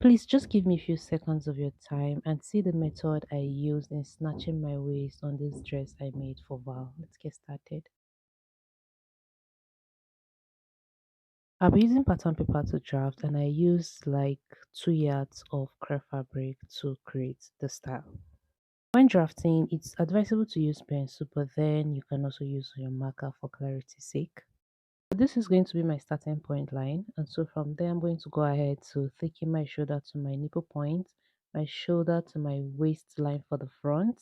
Please just give me a few seconds of your time and see the method I used in snatching my waist on this dress I made for Val. Let's get started. I'll be using pattern paper to draft and I used like 2 yards of crepe fabric to create the style. When drafting, it's advisable to use pencil, but then you can also use your marker for clarity's sake. This is going to be my starting point line, and so from there I'm going to go ahead to thicken my shoulder to my nipple point, my shoulder to my waistline for the front,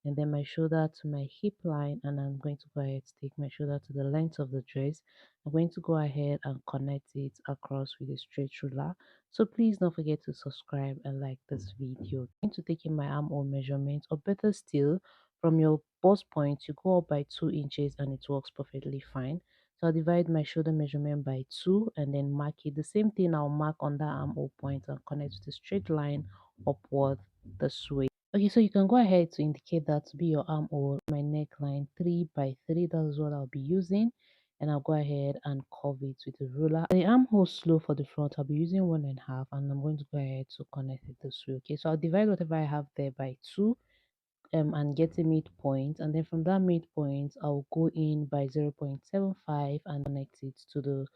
and then my shoulder to my hip line, and I'm going to go ahead to take my shoulder to the length of the dress. I'm going to go ahead and connect it across with a straight ruler. So please don't forget to subscribe and like this video. I'm going to take in my armhole measurement, or better still, from your bust point you go up by 2 inches and it works perfectly fine. So I'll divide my shoulder measurement by 2 and then mark it. The same thing I'll mark on that armhole point and connect with a straight line upward this way. Okay, so you can go ahead to indicate that to be your armhole. My neckline 3 by 3, that's what I'll be using. And I'll go ahead and curve it with a ruler. The armhole slope for the front, I'll be using 1.5 and I'm going to go ahead to connect it this way. Okay, so I'll divide whatever I have there by 2 and get a midpoint, and then from that midpoint I'll go in by 0.75 and connect it to the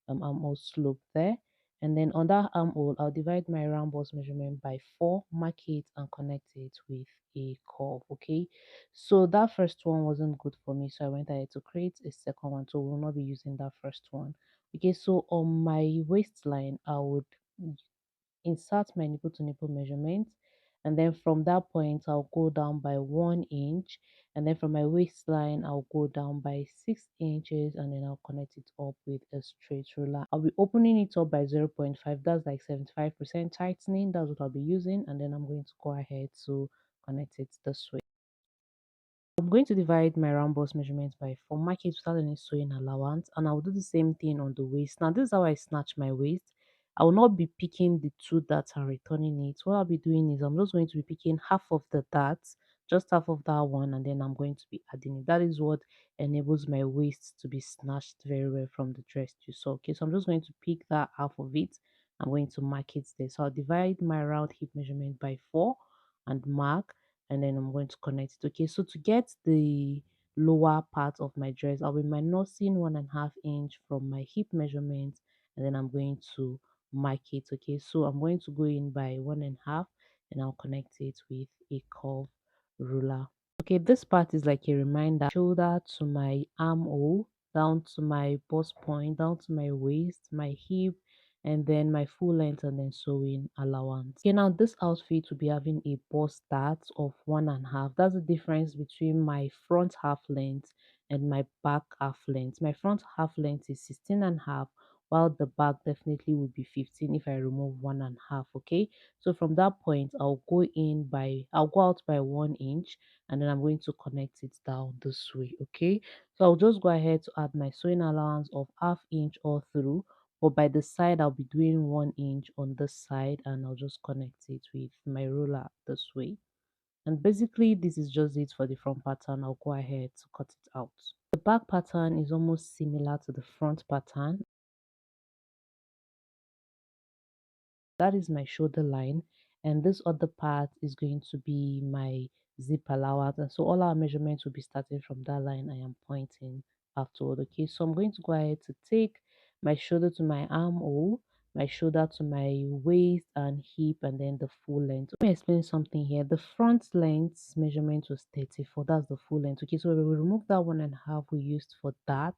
armhole slope there. And then on that armhole I'll divide my round bust measurement by 4, mark it and connect it with a curve. Okay, so that first one wasn't good for me, so I went ahead to create a second one, so we'll not be using that first one. Okay, so on my waistline I would insert my nipple to nipple measurement, and then from that point I'll go down by 1 inch, and then from my waistline I'll go down by 6 inches, and then I'll connect it up with a straight ruler. I'll be opening it up by 0.5, that's like 75% tightening. That's what I'll be using, and then I'm going to go ahead to connect it this way. I'm going to divide my round bust measurement by 4, mark it without any sewing allowance, and I'll do the same thing on the waist. Now this is how I snatch my waist. I will not be picking the two darts and returning it. What I'll be doing is I'm just going to be picking half of the darts, just half of that one, and then I'm going to be adding it. That is what enables my waist to be snatched very well from the dress you saw. Okay, so I'm just going to pick that half of it. I'm going to mark it there. So I'll divide my round hip measurement by 4 and mark, and then I'm going to connect it. Okay, so to get the lower part of my dress, I'll be minusing 1.5 inch from my hip measurement, and then I'm going to mark it. Okay, so I'm going to go in by 1.5 and I'll connect it with a curve ruler. Okay, this part is like a reminder: shoulder to my armhole, down to my bust point, down to my waist, my hip, and then my full length, and then sewing allowance. Okay, now this outfit will be having a bust start of 1.5. That's the difference between my front half length and my back half length. My front half length is 16.5, while the back definitely would be 15 if I remove 1.5. Okay, so from that point I'll go out by 1 inch, and then I'm going to connect it down this way. Okay, so I'll just go ahead to add my sewing allowance of ½ inch all through, but by the side I'll be doing 1 inch on this side, and I'll just connect it with my ruler this way. And basically this is just it for the front pattern. I'll go ahead to cut it out. The back pattern is almost similar to the front pattern. That is my shoulder line, and this other part is going to be my zip allowance, and so all our measurements will be starting from that line I am pointing afterward. Okay, so I'm going to go ahead to take my shoulder to my armhole, my shoulder to my waist and hip, and then the full length. Let me explain something here. The front length measurement was 34, that's the full length. Okay, so we will remove that 1.5 we used for that.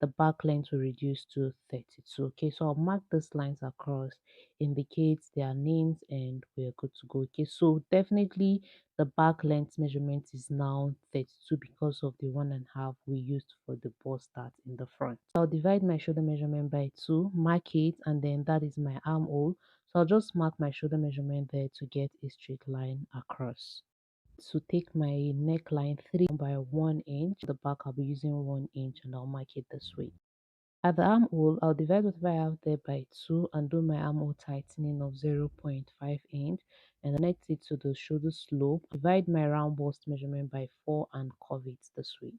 The back length will reduce to 32. Okay, so I'll mark these lines across, indicates their names, and we're good to go. Okay, so definitely the back length measurement is now 32 because of the 1.5 we used for the bust start in the front. So I'll divide my shoulder measurement by 2, mark it, and then that is my armhole. So I'll just mark my shoulder measurement there to get a straight line across. To take my neckline 3 by 1 inch, the back I'll be using 1 inch, and I'll mark it this way. At the armhole, I'll divide whatever I have there by 2 and do my armhole tightening of 0.5 inch and connect it to the shoulder slope. Divide my round bust measurement by 4 and curve it this way.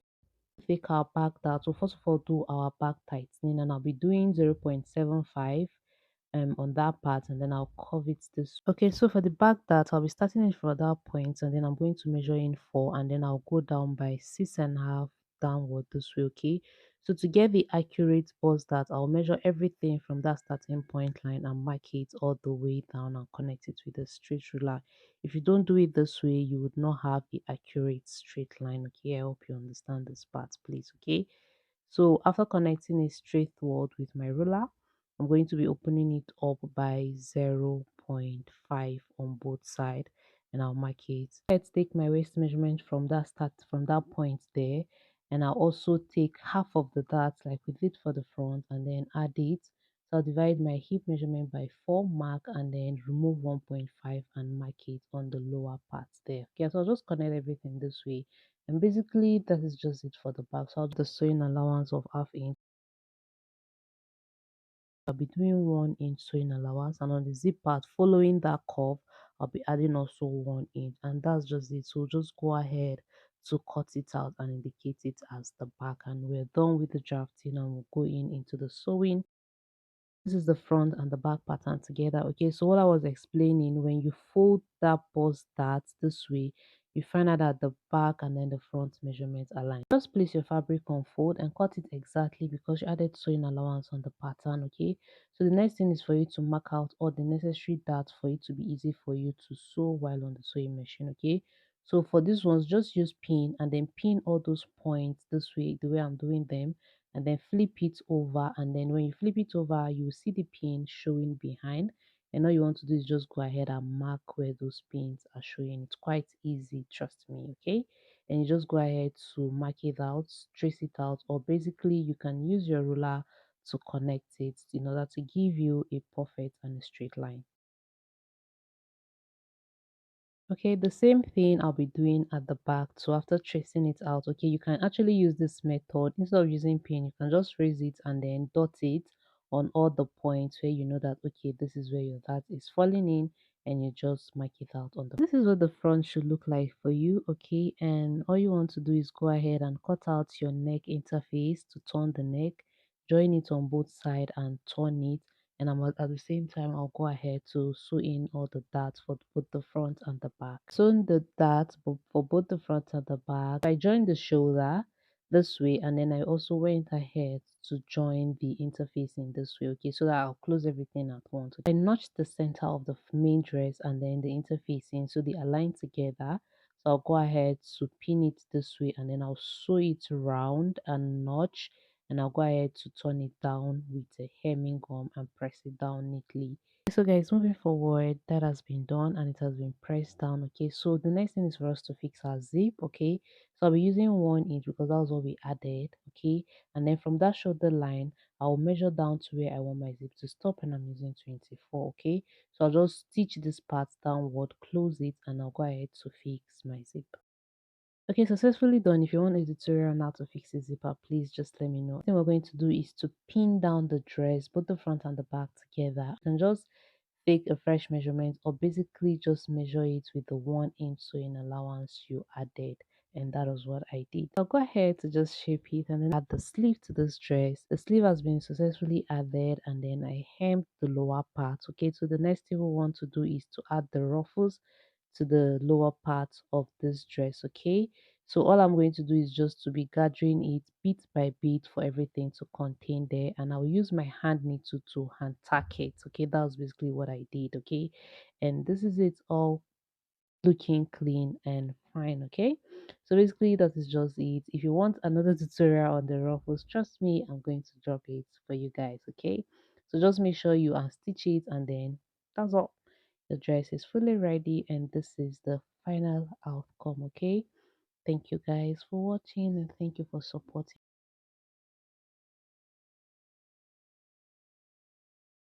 Take our back down. So first of all, do our back tightening, and I'll be doing 0.75 on that part, and then I'll curve it this. Okay, so for the back dart, I'll be starting it from that point, and then I'm going to measure in 4, and then I'll go down by 6.5 downward this way. Okay, so to get the accurate bust dart, I'll measure everything from that starting point line and mark it all the way down and connect it with a straight ruler. If you don't do it this way, you would not have the accurate straight line. Okay, I hope you understand this part, please. Okay, so after connecting a straight word with my ruler, I'm going to be opening it up by zero point 0.5 on both sides, and I'll mark it. Let's take my waist measurement from that point there, and I'll also take half of the dart like we did for the front and then add it. So I'll divide my hip measurement by 4, mark, and then remove 1.5 and mark it on the lower part there. Okay, so I'll just connect everything this way, and basically that is just it for the back. So I'll do the sewing allowance of half inch. I'll be doing 1 inch sewing allowance, and on the zip part following that curve, I'll be adding also 1 inch, and that's just it. So just go ahead to cut it out and indicate it as the back, and we're done with the drafting, and we'll go into the sewing. This is the front and the back pattern together. Okay, so what I was explaining, when you fold that bust dart this way, you find out that the back and then the front measurements align. Just place your fabric on fold and cut it exactly because you added sewing allowance on the pattern. Okay, so the next thing is for you to mark out all the necessary darts for it to be easy for you to sew while on the sewing machine. Okay, so for this ones, just use pin and then pin all those points this way, the way I'm doing them, and then flip it over, and then when you flip it over, you will see the pin showing behind, and all you want to do is just go ahead and mark where those pins are showing. It's quite easy, trust me. Okay, and you just go ahead to mark it out, trace it out, or basically you can use your ruler to connect it in order to give you a perfect and a straight line. Okay, the same thing I'll be doing at the back. So after tracing it out, okay, you can actually use this method. Instead of using pin, you can just raise it and then dot it on all the points where you know that, okay, this is where your dart is falling in, and you just mark it out on the. This is what the front should look like for you. Okay, and all you want to do is go ahead and cut out your neck interface to turn the neck, join it on both sides and turn it, and at the same time I'll go ahead to sew in all the darts for both the front and the back. Sewing the darts for both the front and the back. I joined the shoulder this way, and then I also went ahead to join the interface in this way. Okay, so that I'll close everything at once. I notched the center of the main dress and then the interfacing so they align together. So I'll go ahead to pin it this way, and then I'll sew it round and notch, and I'll go ahead to turn it down with a hemming gum and press it down neatly. So guys, moving forward, that has been done and it has been pressed down. Okay, so the next thing is for us to fix our zip. Okay, so I'll be using 1 inch because that was what we added. Okay, and then from that shoulder line, I'll measure down to where I want my zip to stop, and I'm using 24. Okay, so I'll just stitch this part downward, close it, and I'll go ahead to fix my zip. Okay, successfully done. If you want a tutorial on how to fix a zipper, please just let me know. What we're going to do is to pin down the dress, both the front and the back together. You can just take a fresh measurement, or basically just measure it with the 1 inch sewing allowance you added, and that is what I did. I'll go ahead to just shape it and then add the sleeve to this dress. The sleeve has been successfully added, and then I hemmed the lower part. Okay, so the next thing we want to do is to add the ruffles to the lower part of this dress. Okay, so all I'm going to do is just to be gathering it bit by bit for everything to contain there, and I'll use my hand needle to hand tack it. Okay, that was basically what I did. Okay, and this is it all looking clean and fine. Okay, so basically that is just it. If you want another tutorial on the ruffles, trust me, I'm going to drop it for you guys. Okay, so just make sure you unstitch it, and then that's all. The dress is fully ready, and this is the final outcome. Okay, thank you guys for watching, and thank you for supporting.